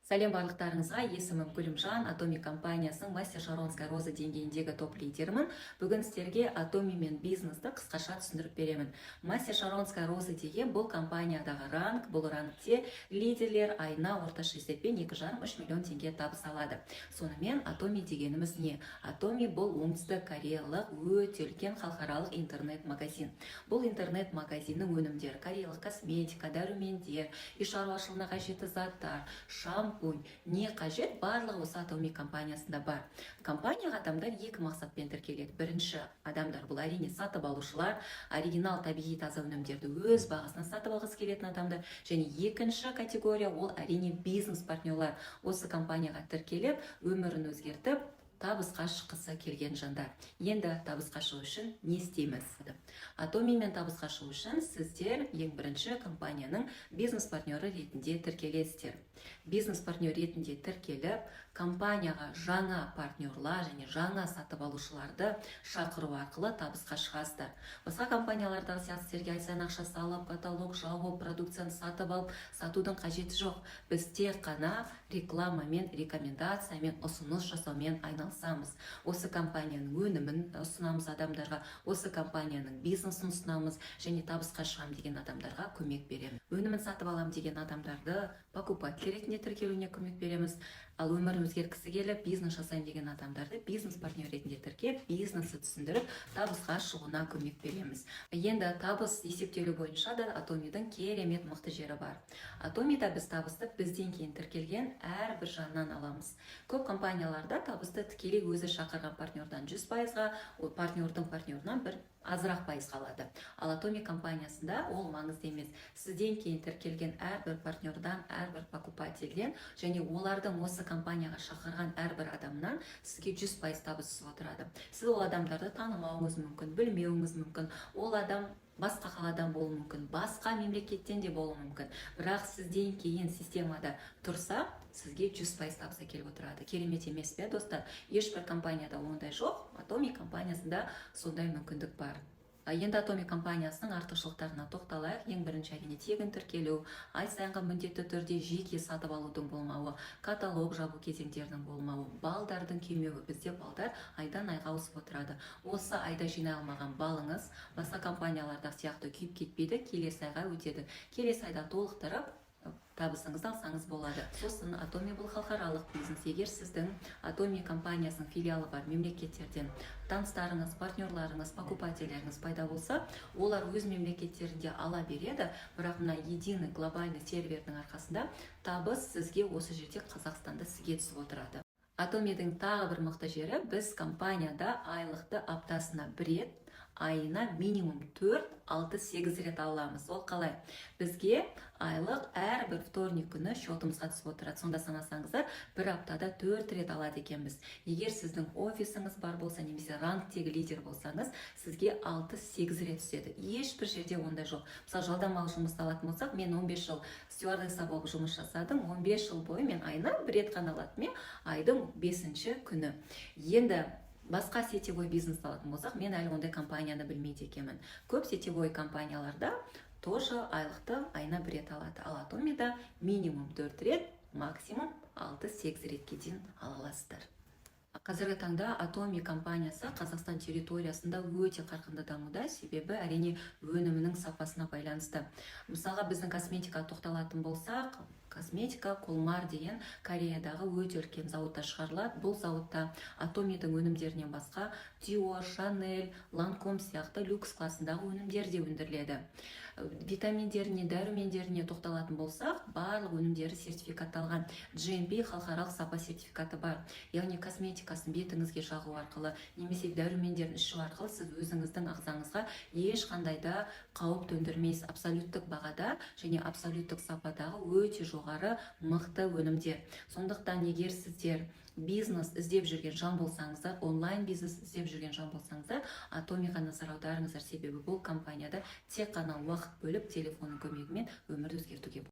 Сәлем барлықтарыңызға, есімім Гүлімжан, Атоми компаниясының Мастер Шаронская роза деңгейіндегі топ лидерімін. Бүгін сіздерге Атоми мен бизнесті қысқаша түсіндіріп беремін. Мастер Шаронская роза деген бұл компаниядағы ранг, бұл рангте лидерлер айына орташа есеппен 2,5-3 миллион теңге табыс алады. Сонымен Атоми дегеніміз не? Атоми бұл оңтүстік кореялық өте үлкен халықаралық интернет-магазин. Бұл интернет-магазиннің өнімдері кореялық косметика, дәрумендер, үй шаруашылығына қажетті заттар, шампунь, не қажет барлығы осы Атоми компаниясында бар. Компанияға адамдар екі мақсатпен тіркеледі. Бірінші, адамдар бұл әрине сатып алушылар, оригинал табиғи таза өнімдерді өз бағасына сатып алғысы келетін адамдар. Және екінші категория ол әрине бизнес партнерлар. Осы компанияға тіркеліп, өмірін өзгертіп, табысқа шыққысы келген жандар. Енді табысқа шығу үшін не істейміз? Атоми мен табысқа шығу үшін сіздер ең бірінші компанияның бизнес партнері ретінде тіркелесіздер. Бизнес партнер ретінде тіркеліп, компанияға жаңа партнерлар және жаңа сатып алушыларды шақыру арқылы табысқа шығасыздар. Басқа компаниялардағы сияқты сіздерге ай сайын ақша салып, каталог жауып, продукцияны сатып алып, сатудың қажеті жоқ. Біз тек қана рекламамен, рекомендациямен, ұсыныс жасаумен айналысамыз. Осы компанияның өнімін ұсынамыз адамдарға, осы компанияның бизнесін ұсынамыз және табысқа шығам деген адамдарға көмек береміз. Өнімін сатып алам деген адамдарды покупатель ретінде тіркелуіне көмек береміз. Ал өмірін өзгерткісі келіп, бизнес жасайын деген адамдарды бизнес партнер ретінде тіркеп, бизнесті түсіндіріп, табысқа шығуына көмек береміз. Енді табыс есептелу бойынша да Атомидің керемет мықты жері бар. Атомида біз табысты бізден кейін тіркелген әрбір жаннан аламыз. Көп компанияларда табысты тікелей өзі шақырған партнердан 100%-ға, ол партнердің партнерынан бір азырақ пайыз қалады. Ал Атоми компаниясында ол маңызды емес. Сізден кейін тіркелген әрбір партнердан, әрбір покупательден және олардың осы компанияға шақырған әрбір адамнан сізге 100% табыс түсіп отырады. Сіз ол адамдарды танымауыңыз мүмкін, білмеуіңіз мүмкін. Ол адам басқа қаладан болуы мүмкін, басқа мемлекеттен де болуы мүмкін. Бірақ сізден кейін системада тұрса, сізге 100% табыс келіп отырады. Керемет емес пе, достар? Ешбір компанияда ондай жоқ, Атоми компаниясында сондай мүмкіндік бар. Енді Атоми компаниясының артықшылықтарына тоқталайық. Ең бірінші әрине тегін тіркелу, ай сайынғы міндетті түрде жеке сатып алудың болмауы, каталог жабу кезеңдерінің болмауы, балдардың келмеуі. Бізде балдар айдан айға ауысып отырады. Осы айда жинай алмаған балыңыз басқа компанияларда сияқты күйіп кетпейді, келесі айға өтеді. Келесі айда толықтырып табысыңызды алсаңыз болады. Сосын Атоми бұл халықаралық бизнес. Егер сіздің Атоми компаниясының филиалы бар мемлекеттерден таныстарыңыз, партнерларыңыз, покупательдеріңіз пайда болса, олар өз мемлекеттерінде ала береді, бірақ мына единый глобальный сервердің арқасында табыс сізге осы жерде Қазақстанда сізге түсіп отырады. Атомидің тағы бір мықты жері, біз компанияда айлықты аптасына 1 рет, айына минимум 4, 6, 8 рет аламыз. Ол қалай? Бізге айлық әрбір вторник күні шотымызға түсіп отырады. Сонда санасаңыздар, бір аптада 4 рет алады екенбіз. Егер сіздің офисіңіз бар болса, немесе рангтегі лидер болсаңыз, сізге 6-8 рет түседі. Ешбір жерде ондай жоқ. Мысалы, жалдамалы жұмыс алатын болсақ, мен 15 жыл стюардесса болып жұмыс жасадым. 15 жыл бойы мен айына 1 рет қана алатынмын, айдың 5-ші күні. Енді басқа сетевой бизнес алатын болсақ, мен әлі ондай компанияны білмейді екенмін. Көп сетевой компанияларда тоже айлықты айына 1 рет алады. Ал Атомида минимум 4 рет, максимум 6-8 ретке дейін ала аласыздар. Қазіргі таңда Атоми компаниясы Қазақстан территориясында өте қарқынды дамуда, себебі әрине өнімінің сапасына байланысты. Мысалға біздің косметика тоқталатын болсақ, косметика Колмар деген Кореядағы өте үлкен зауытта шығарылады. Бұл зауытта Атомидің өнімдерінен басқа Dior, Chanel, Lancome сияқты люкс классындағы өнімдер де өндіріледі. Витаминдеріне, дәрумендеріне тоқталатын болсақ, барлық өнімдері сертификатталған. GMP халықаралық сапа сертификаты бар. Яғни косметикасын бетіңізге жағу арқылы, немесе дәрумендерін ішу арқылы сіз өзіңіздің ағзаңызға ешқандай да қауіп төндірмейсіз. Абсолюттік бағада және абсолюттік сападағы өте жоғары мықты өнімдер. Сондықтан егер сіздер бизнес іздеп жүрген жан болсаңыздар, онлайн бизнес іздеп жүрген жан болсаңыздар, Атомиға назар аударыңыздар, себебі бұл компанияда тек қана уақыт бөліп телефонның көмегімен өмірді өзгертуге болады.